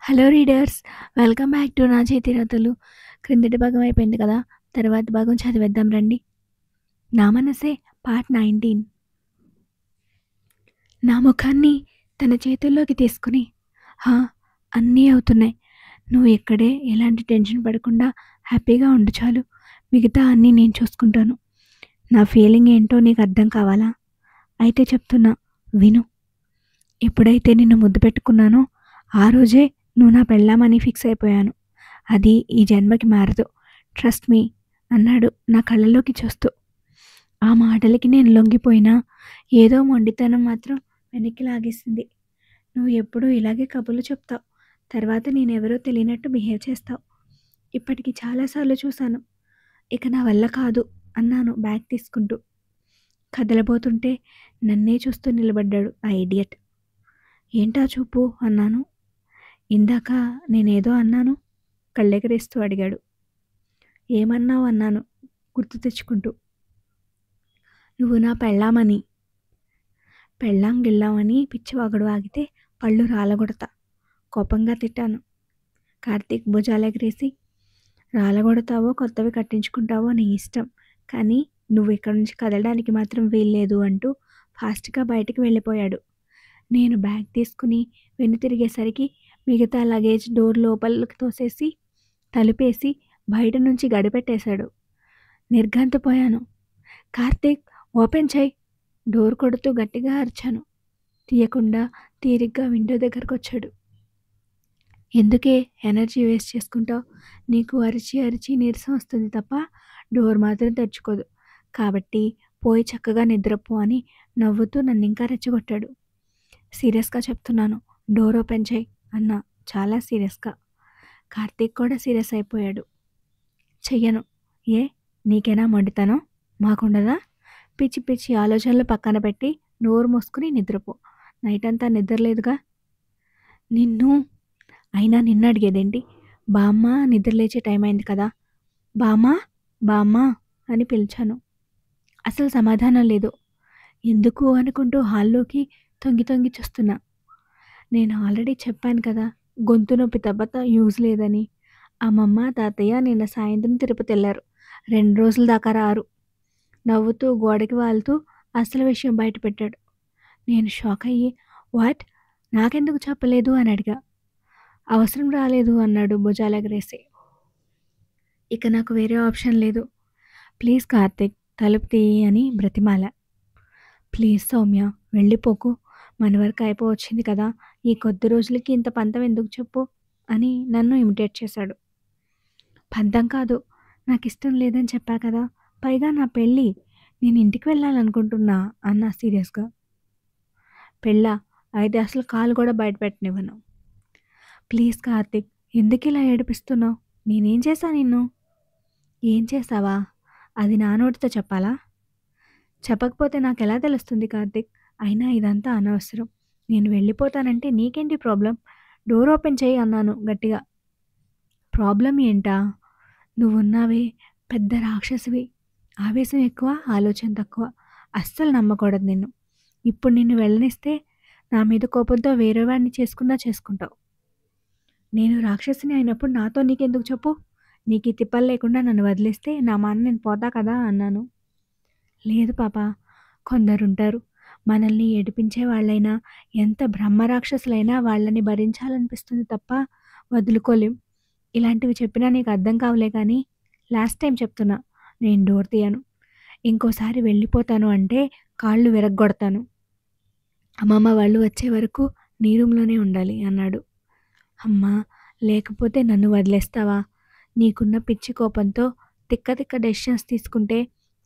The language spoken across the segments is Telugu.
Hello readers! Welcome back to నా చేతి రాతలు. క్రిందటి భాగం అయిపోయింది కదా! తర్వాతి భాగం చదివేద్దాం రండి. నా మనసే పార్ట్ 19. నా ముఖాన్ని తన చేతుల్లోకి తీసుకుని, హా, అన్నీ అవుతున్నాయి. నువ్వు ఇక్కడే ఎలాంటి టెన్షన్ పడకుండా హ్యాపీగా ఉండు చాలు. మిగతా అన్నీ నేను చూసుకుంటాను. నా ఫీలింగ్ ఏంటో నీకు అర్థం కావాలా? అయితే చెప్తున్నా, విను. ఎప్పుడైతే నిన్ను ముద్దు పెట్టుకున్నానో ఆ రోజే నువ్వు నా పెళ్ళామని ఫిక్స్ అయిపోయాను. అది ఈ జన్మకి మారదు. ట్రస్ట్ మీ అన్నాడు నా కళ్ళలోకి చూస్తూ. ఆ మాటలకి నేను లొంగిపోయినా ఏదో మొండితనం మాత్రం వెనక్కి లాగేసింది. నువ్వు ఎప్పుడూ ఇలాగే కబుర్లు చెప్తావు. తర్వాత నేనెవరో తెలియనట్టు బిహేవ్ చేస్తావు. ఇప్పటికి చాలాసార్లు చూశాను. ఇక నా వల్ల కాదు అన్నాను బ్యాగ్ తీసుకుంటూ. కదలబోతుంటే నన్నే చూస్తూ నిలబడ్డాడు ఆ ఇడియట్. ఏంటా చూపు అన్నాను. ఇందాక నేనేదో అన్నాను కళ్ళెగరేస్తూ అడిగాడు. ఏమన్నావు అన్నాను గుర్తు తెచ్చుకుంటూ. నువ్వు నా పెళ్ళామని. పెళ్ళాం గిళ్ళామని పిచ్చివాగుడు ఆగితే పళ్ళు రాలగొడతా కోపంగా తిట్టాను. కార్తీక్ భుజాలెగరేసి, రాలగొడతావో కొత్తవి కట్టించుకుంటావో నీ ఇష్టం, కానీ నువ్వు ఇక్కడి నుంచి కదలడానికి మాత్రం వీల్లేదు అంటూ ఫాస్ట్గా బయటికి వెళ్ళిపోయాడు. నేను బ్యాగ్ తీసుకుని వెనుతిరిగేసరికి మిగతా లగేజ్ డోర్ లోపలికి తోసేసి తలుపేసి బయట నుంచి గడిపెట్టేశాడు. నిర్ఘాంతపోయాను. కార్తీక్, ఓపెన్ చేయి! డోర్ కొడుతూ గట్టిగా అరిచాను. తీయకుండా తీరిగ్గా విండో దగ్గరకు వచ్చాడు. ఎందుకే ఎనర్జీ వేస్ట్ చేసుకుంటావు? నీకు అరిచి అరిచి నీరసం వస్తుంది తప్ప డోర్ మాత్రం తెరుచుకోదు. కాబట్టి పోయి చక్కగా నిద్రపో అని నవ్వుతూ నన్ను ఇంకా రెచ్చగొట్టాడు. సీరియస్గా చెప్తున్నాను, డోర్ ఓపెన్ చేయి అన్నా చాలా సీరియస్గా. కార్తీక్ కూడా సీరియస్ అయిపోయాడు. చెయ్యను. ఏ, నీకేనా మొండితనం? మాకుండదా? పిచ్చి పిచ్చి ఆలోచనలు పక్కన పెట్టి నోరు మూసుకుని నిద్రపో. నైట్ అంతా నిద్రలేదుగా. నిన్ను అయినా నిన్ను అడిగేదేంటి? బామ్మ, నిద్రలేచే టైం అయింది కదా. బామ్మ, బామ్మ అని పిలిచాను. అసలు సమాధానం లేదు. ఎందుకు అనుకుంటూ హాల్లోకి తొంగి తొంగి చూస్తున్నా. నేను ఆల్రెడీ చెప్పాను కదా, గొంతు నొప్పి తప్ప యూజ్ లేదని. అమ్మమ్మ తాతయ్య నిన్న సాయంత్రం తిరుపతి వెళ్ళారు. 2 రోజుల దాకా రారు. నవ్వుతూ గోడకి వాలుతూ అసలు విషయం బయటపెట్టాడు. నేను షాక్ అయ్యి, వాట్, నాకెందుకు చెప్పలేదు అని అడిగా. అవసరం రాలేదు అన్నాడు భుజాలెగరేసి. ఇక నాకు వేరే ఆప్షన్ లేదు. ప్లీజ్ కార్తీక్, తలుపు తీయి అని బ్రతిమాల. ప్లీజ్ సౌమ్య, వెళ్ళిపోకు. మన వరకు అయిపోవచ్చింది కదా, ఈ కొద్ది రోజులకి ఇంత పంతం ఎందుకు చెప్పు అని నన్ను ఇమిటేట్ చేశాడు. పంతం కాదు, నాకు ఇష్టం లేదని చెప్పా కదా. పైగా నా పెళ్ళి, నేను ఇంటికి వెళ్ళాలనుకుంటున్నా అన్నా సీరియస్గా. పెళ్ళా? అయితే అసలు కాలు కూడా బయట పెట్టనివ్వను. ప్లీజ్ కార్తీక్, ఎందుకు ఇలా ఏడిపిస్తున్నావు? నేనేం చేశా నిన్ను? ఏం చేసావా? అది నా నోటితో చెప్పాలా? చెప్పకపోతే నాకు ఎలా తెలుస్తుంది కార్తీక్? అయినా ఇదంతా అనవసరం. నేను వెళ్ళిపోతానంటే నీకేంటి ప్రాబ్లం? డోర్ ఓపెన్ చేయి అన్నాను గట్టిగా. ప్రాబ్లం ఏంటా? నువ్వున్నావే, పెద్ద రాక్షసివి. ఆవేశం ఎక్కువ, ఆలోచన తక్కువ. అస్సలు నమ్మకూడదు నిన్ను. ఇప్పుడు నిన్ను వెళ్ళనిస్తే నా మీద కోపంతో వేరే వాడిని చేసుకున్నా చేసుకుంటావు. నేను రాక్షసిని అయినప్పుడు నాతో నీకెందుకు చెప్పు? నీకు ఈ తిప్పలు లేకుండా నన్ను వదిలేస్తే నా మాట నేను పోతా కదా అన్నాను. లేదు పాప, కొందరుంటారు. మనల్ని ఏడిపించే వాళ్ళైనా, ఎంత బ్రహ్మరాక్షసులైనా వాళ్ళని భరించాలనిపిస్తుంది తప్ప వదులుకోలేం. ఇలాంటివి చెప్పినా నీకు అర్థం కావులే కానీ, లాస్ట్ టైం చెప్తున్నా, నేను డోర్ తీయను. ఇంకోసారి వెళ్ళిపోతాను అంటే కాళ్ళు విరగ్గొడతాను. అమ్మమ్మ వాళ్ళు వచ్చే వరకు నీ రూమ్లోనే ఉండాలి అన్నాడు. అమ్మా, లేకపోతే నన్ను వదిలేస్తావా? నీకున్న పిచ్చి కోపంతో తిక్క తిక్క డెసిషన్స్ తీసుకుంటే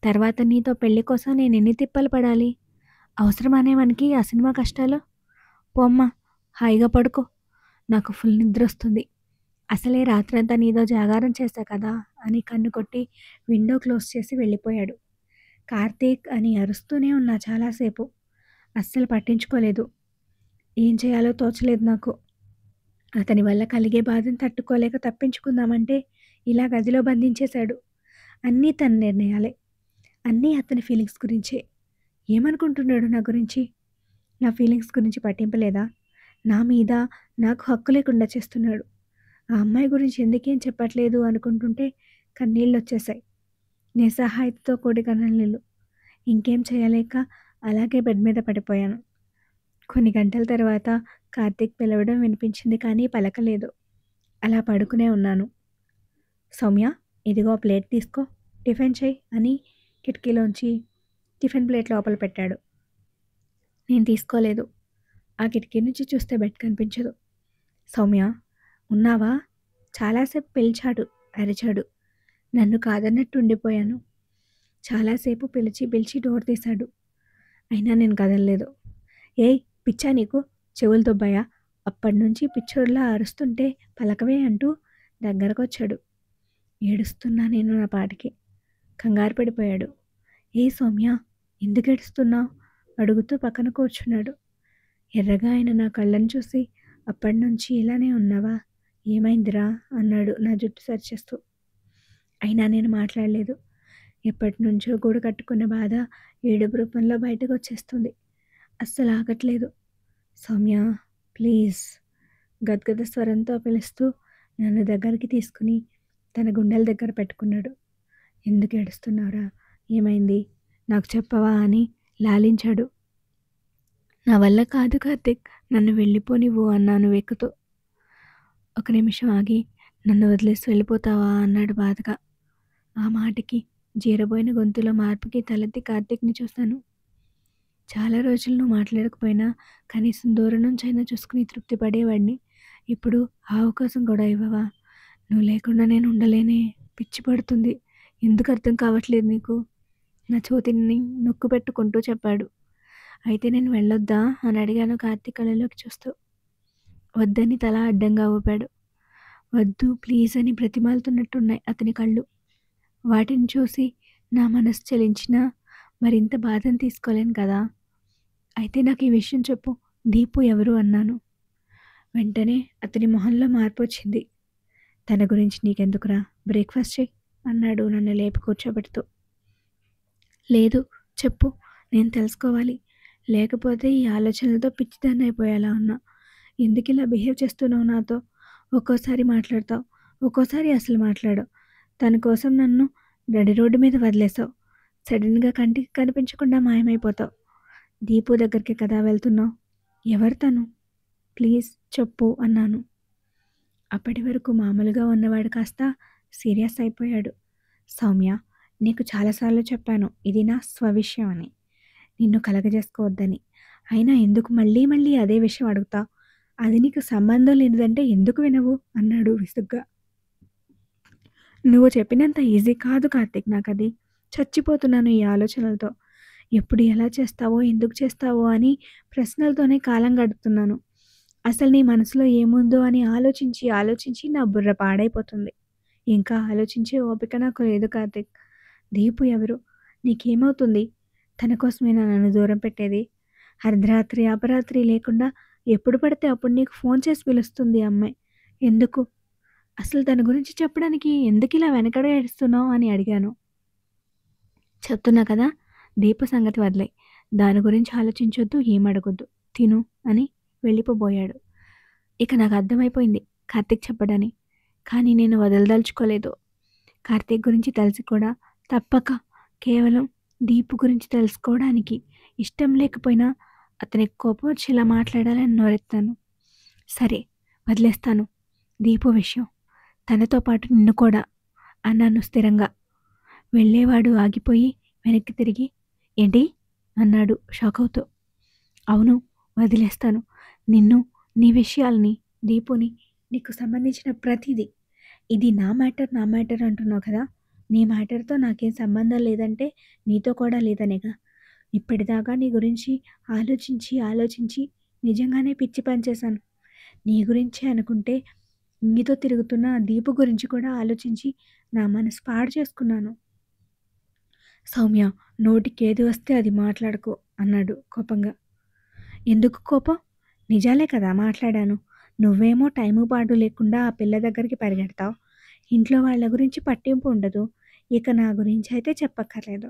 తర్వాత నీతో పెళ్లి కోసం నేను ఎన్ని తిప్పలు పడాలి? అవసరమానే మనకి ఆ సినిమా కష్టాలు? పోమ్మా, హాయిగా పడుకో. నాకు ఫుల్ నిద్ర వస్తుంది. అసలే రాత్రంతా నీతో జాగారం చేశా కదా అని కన్ను కొట్టి విండో క్లోజ్ చేసి వెళ్ళిపోయాడు. కార్తీక్ అని అరుస్తూనే ఉన్నా చాలాసేపు. అస్సలు పట్టించుకోలేదు. ఏం చేయాలో తోచలేదు నాకు. అతని వల్ల కలిగే బాధను తట్టుకోలేక తప్పించుకుందామంటే ఇలా గదిలో బంధించేశాడు. అన్నీ తన నిర్ణయాలే. అన్నీ అతని ఫీలింగ్స్ గురించే. ఏమనుకుంటున్నాడు నా గురించి? నా ఫీలింగ్స్ గురించి పట్టింపలేదా? నా మీద నాకు హక్కు లేకుండా చేస్తున్నాడు. ఆ అమ్మాయి గురించి ఎందుకేం చెప్పట్లేదు అనుకుంటుంటే కన్నీళ్ళొచ్చేశాయి. నిస్సహాయతతో కూడిన కన్నీళ్ళు. ఇంకేం చేయలేక అలాగే బెడ్ మీద పడిపోయాను. కొన్ని గంటల తర్వాత కార్తీక్ పిలవడం వినిపించింది కానీ పలకలేదు. అలా పడుకునే ఉన్నాను. సౌమ్య, ఇదిగో ప్లేట్ తీసుకో, టిఫిన్ చెయ్యి అని కిటికీలోంచి టిఫిన్ ప్లేట్ లోపల పెట్టాడు. నేను తీసుకోలేదు. ఆ కిటికీ నుంచి చూస్తే బెడ్ కనిపించదు. సౌమ్య, ఉన్నావా? చాలాసేపు పిలిచాడు, అరిచాడు. నన్ను కాదన్నట్టు ఉండిపోయాను. చాలాసేపు పిలిచి పిలిచి డోర్ తీశాడు. అయినా నేను కదలలేదు. ఏయ్ పిచ్చా నీకు, చెవులు దొబ్బాయా? అప్పటినుంచి పిచ్చోడ్లా అరుస్తుంటే పలకవే అంటూ దగ్గరకొచ్చాడు. ఏడుస్తున్నా నేను నా పాటికి. కంగారు పడిపోయాడు. ఏ సౌమ్య, ఎందుకు ఏడుస్తున్నావు అడుగుతూ పక్కన కూర్చున్నాడు. ఎర్రగా ఆయన నా కళ్ళను చూసి అప్పటినుంచి ఇలానే ఉన్నావా, ఏమైందిరా అన్నాడు నా జుట్టు సరిచేస్తూ. అయినా నేను మాట్లాడలేదు. ఎప్పటి నుంచో గూడు కట్టుకున్న బాధ ఏడుపు రూపంలో బయటకు వచ్చేస్తుంది. అస్సలు ఆగట్లేదు. సౌమ్య ప్లీజ్, గద్గద స్వరంతో పిలుస్తూ నన్ను దగ్గరికి తీసుకుని తన గుండెల దగ్గర పెట్టుకున్నాడు. ఎందుకు ఏడుస్తున్నావురా, ఏమైంది, నాకు చెప్పవా అని లాలించాడు. నా వల్ల కాదు కార్తీక్, నన్ను వెళ్ళిపోనివ్వు అన్నాను వెక్కుతూ. ఒక నిమిషం ఆగి నన్ను వదిలేసి వెళ్ళిపోతావా అన్నాడు బాధగా. ఆ మాటకి జీరబోయిన గొంతులో మార్పుకి తలెత్తి కార్తీక్ని చూశాను. చాలా రోజులు నువ్వు మాట్లాడకపోయినా కనీసం దూరం నుంచైనా చూసుకుని తృప్తి పడేవాడిని. ఇప్పుడు ఆ అవకాశం కూడా ఇవ్వవా? నువ్వు లేకుండా నేను ఉండలేనే, పిచ్చి పడుతుంది. ఎందుకు అర్థం కావట్లేదు నీకు? నా చోతిని నొక్కు పెట్టుకుంటూ చెప్పాడు. అయితే నేను వెళ్ళొద్దా అని అడిగాను కార్తీక్ కళ్ళలోకి చూస్తూ. వద్దని తల అడ్డంగా ఊపాడు. వద్దు ప్లీజ్ అని బ్రతిమాలుతున్నట్టున్నాయి అతని కళ్ళు. వాటిని చూసి నా మనసు చలించినా మరింత బాధను తీసుకోలేను కదా. అయితే నాకు ఈ విషయం చెప్పు, దీపు ఎవరు అన్నాను. వెంటనే అతని మొహంలో మార్పు వచ్చింది. తన గురించి నీకెందుకురా, బ్రేక్ఫాస్ట్ చెయ్యి అన్నాడు నన్ను లేపి కూర్చోబెడుతూ. లేదు చెప్పు, నేను తెలుసుకోవాలి. లేకపోతే ఈ ఆలోచనలతో పిచ్చిదాన్ని అయిపోయేలా ఉన్నా. ఎందుకు ఇలా బిహేవ్ చేస్తున్నావు నాతో? ఒక్కోసారి మాట్లాడతావు, ఒక్కోసారి అసలు మాట్లాడవు. తన కోసం నన్ను నడి రోడ్డు మీద వదిలేసావు. సడన్గా కంటికి కనిపించకుండా మాయమైపోతావు. దీపు దగ్గరికి కదా వెళ్తున్నావు? ఎవరు తను? ప్లీజ్ చెప్పు అన్నాను. అప్పటి వరకు మామూలుగా ఉన్నవాడు కాస్త సీరియస్ అయిపోయాడు. సౌమ్య, నీకు చాలాసార్లు చెప్పాను ఇది నా స్వవిషయం అని, నిన్ను కలగజేసుకోవద్దని. అయినా ఎందుకు మళ్ళీ మళ్ళీ అదే విషయం అడుగుతావు? అది నీకు సంబంధం లేనిదంటే ఎందుకు వినవు అన్నాడు విసుగ్గా. నువ్వు చెప్పినంత ఈజీ కాదు కార్తీక్ నాకది. చచ్చిపోతున్నాను ఈ ఆలోచనలతో. ఎప్పుడు ఎలా చేస్తావో, ఎందుకు చేస్తావో అని ప్రశ్నలతోనే కాలం గడుపుతున్నాను. అసలు నీ మనసులో ఏముందో అని ఆలోచించి ఆలోచించి నా బుర్ర పాడైపోతుంది. ఇంకా ఆలోచించే ఓపిక నాకు లేదు కార్తీక్. దీపు ఎవరు? నీకేమవుతుంది? తన కోసమేనా నన్ను దూరం పెట్టేది? అర్ధరాత్రి అపరాత్రి లేకుండా ఎప్పుడు పడితే అప్పుడు నీకు ఫోన్ చేసి పిలుస్తుంది అమ్మాయి. ఎందుకు? అసలు తన గురించి చెప్పడానికి ఎందుకు ఇలా వెనకడే ఏడుస్తున్నావు అని అడిగాను. చెప్తున్నా కదా, దీపు సంగతి వదిలేయ్. దాని గురించి ఆలోచించొద్దు, ఏమడగొద్దు. తిను అని వెళ్ళిపోబోయాడు. ఇక నాకు అర్థమైపోయింది కార్తీక్ చెప్పడని. కానీ నేను వదలదలుచుకోలేదు. కార్తీక్ గురించి తెలిసి కూడా తప్పక కేవలం దీపు గురించి తెలుసుకోవడానికి ఇష్టం లేకపోయినా అతనికి కోపం వచ్చి ఇలా మాట్లాడాలని నోరెత్తాను. సరే వదిలేస్తాను దీపు విషయం, తనతో పాటు నిన్ను కూడా అన్నాను స్థిరంగా. వెళ్ళేవాడు ఆగిపోయి వెనక్కి తిరిగి ఏంటి అన్నాడు షాక్ అవుతూ. అవును, వదిలేస్తాను. నిన్ను, నీ విషయాల్ని, దీపుని, నీకు సంబంధించిన ప్రతిదీ. ఇది నా మ్యాటర్ అంటున్నావు కదా. నీ మ్యాటర్తో నాకేం సంబంధం లేదంటే నీతో కూడా లేదనేగా. ఇప్పటిదాకా నీ గురించి ఆలోచించి ఆలోచించి నిజంగానే పిచ్చి పని చేశాను. నీ గురించే అనుకుంటే నీతో తిరుగుతున్న దీపు గురించి కూడా ఆలోచించి నా మనసు పాడు చేసుకున్నాను. సౌమ్య, నోటికేది వస్తే అది మాట్లాడకు అన్నాడు కోపంగా. ఎందుకు కోపం? నిజాలే కదా మాట్లాడాను. నువ్వేమో టైము పాటు లేకుండా ఆ పిల్ల దగ్గరికి పరిగెడతావు. ఇంట్లో వాళ్ళ గురించి పట్టింపు ఉండదు. ఇక నా గురించి అయితే చెప్పక్కర్లేదు.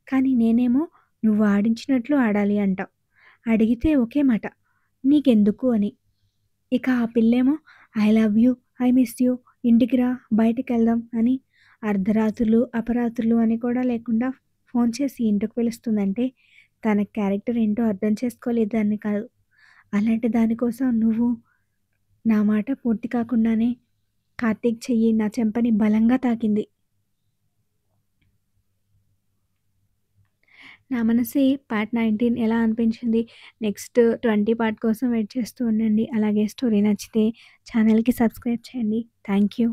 కానీ నేనేమో నువ్వు ఆడించినట్లు ఆడాలి అంటావు. అడిగితే ఒకే మాట, నీకెందుకు అని. ఇక ఆ పిల్లేమో I love you, I miss you, ఇంటికి రా, బయటికెళ్దాం అని అర్ధరాత్రులు, అపరాత్రులు అని కూడా లేకుండా ఫోన్ చేసి ఇంటికి పిలుస్తుందంటే తన క్యారెక్టర్ ఏంటో అర్థం చేసుకోలేదని కాదు. అలాంటి దాని కోసం నువ్వు నా మాట పూర్తి కాకుండానే కార్తీక్ చెయ్యి నా చెంపని బలంగా తాకింది. నా మనసి పార్ట్ 19 ఎలా అనిపించింది? నెక్స్ట్ 20 పార్ట్ కోసం వెయిట్ చేస్తూ ఉండండి. అలాగే స్టోరీ నచ్చితే ఛానల్‌కి సబ్స్క్రైబ్ చేయండి. Thank you.